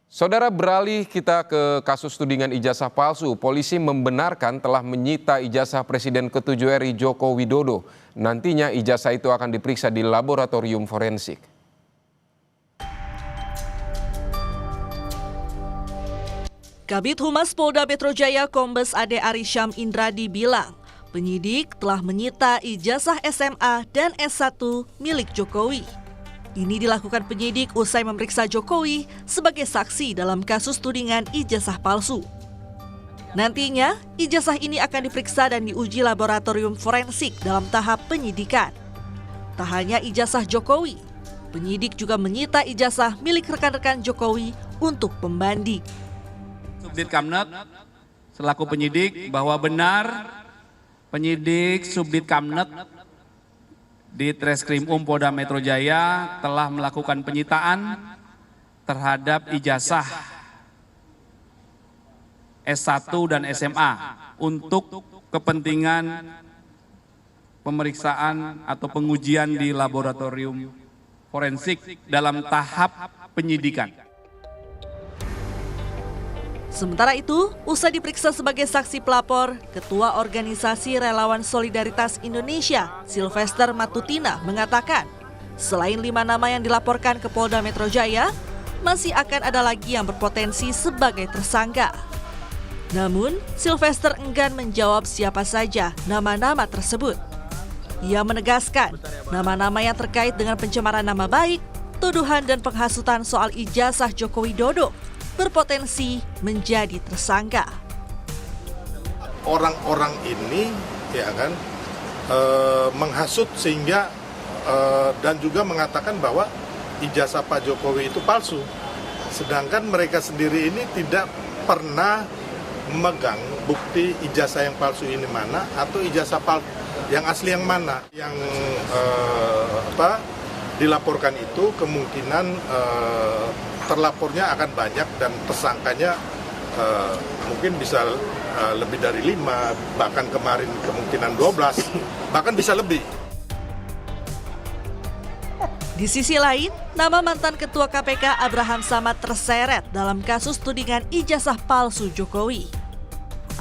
Saudara, beralih kita ke kasus tudingan ijazah palsu. Polisi membenarkan telah menyita ijazah Presiden ke-7 RI Joko Widodo. Nantinya ijazah itu akan diperiksa di laboratorium forensik. Kabid Humas Polda Metro Jaya Kombes Ade Arysyam Indradi bilang, penyidik telah menyita ijazah SMA dan S1 milik Jokowi. Ini dilakukan penyidik usai memeriksa Jokowi sebagai saksi dalam kasus tudingan ijazah palsu. Nantinya, ijazah ini akan diperiksa dan diuji laboratorium forensik dalam tahap penyidikan. Tak hanya ijazah Jokowi, penyidik juga menyita ijazah milik rekan-rekan Jokowi untuk pembanding. Subdit Kamnet selaku penyidik bahwa benar penyidik Subdit Kamnet di Treskrim Polda Metro Jaya telah melakukan penyitaan terhadap ijazah S1 dan SMA untuk kepentingan pemeriksaan atau pengujian di laboratorium forensik dalam tahap penyidikan. Sementara itu, usai diperiksa sebagai saksi pelapor, Ketua Organisasi Relawan Solidaritas Indonesia, Sylvester Matutina, mengatakan, selain 5 nama yang dilaporkan ke Polda Metro Jaya, masih akan ada lagi yang berpotensi sebagai tersangka. Namun, Sylvester enggan menjawab siapa saja nama-nama tersebut. Ia menegaskan, nama-nama yang terkait dengan pencemaran nama baik, tuduhan dan penghasutan soal ijazah Joko Widodo berpotensi menjadi tersangka. Orang-orang ini ya kan menghasut sehingga dan juga mengatakan bahwa ijazah Pak Jokowi itu palsu. Sedangkan mereka sendiri ini tidak pernah memegang bukti ijazah yang palsu ini mana atau ijazah yang asli yang mana. Yang dilaporkan itu kemungkinan terlapornya akan banyak dan tersangkanya mungkin bisa lebih dari 5, bahkan kemarin kemungkinan 12, bahkan bisa lebih. Di sisi lain, nama mantan Ketua KPK Abraham Samad terseret dalam kasus tudingan ijazah palsu Jokowi.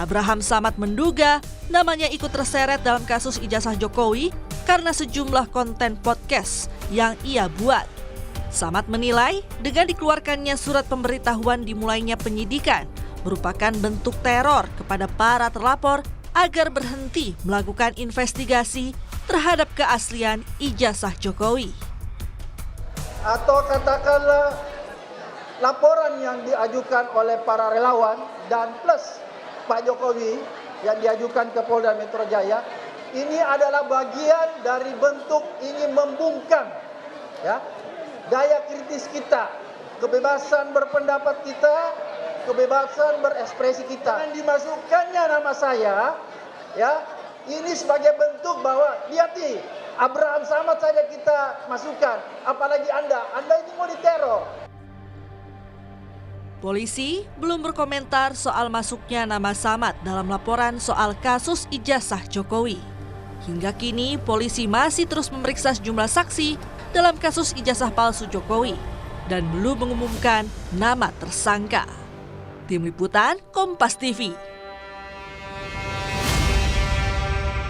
Abraham Samad menduga namanya ikut terseret dalam kasus ijazah Jokowi karena sejumlah konten podcast yang ia buat. Samad menilai dengan dikeluarkannya surat pemberitahuan dimulainya penyidikan merupakan bentuk teror kepada para terlapor agar berhenti melakukan investigasi terhadap keaslian ijazah Jokowi. Atau katakanlah laporan yang diajukan oleh para relawan dan plus Pak Jokowi yang diajukan ke Polda Metro Jaya ini adalah bagian dari bentuk ingin membungkam ya daya kritis kita, kebebasan berpendapat kita, kebebasan berekspresi kita. Dan dimasukkannya nama saya, ya, ini sebagai bentuk bahwa lihat nih, Abraham Samad saja kita masukkan, apalagi Anda ini mau diteror. Polisi belum berkomentar soal masuknya nama Samad dalam laporan soal kasus ijazah Jokowi. Hingga kini, polisi masih terus memeriksa sejumlah saksi dalam kasus ijazah palsu Jokowi dan belum mengumumkan nama tersangka. Tim Liputan Kompas TV.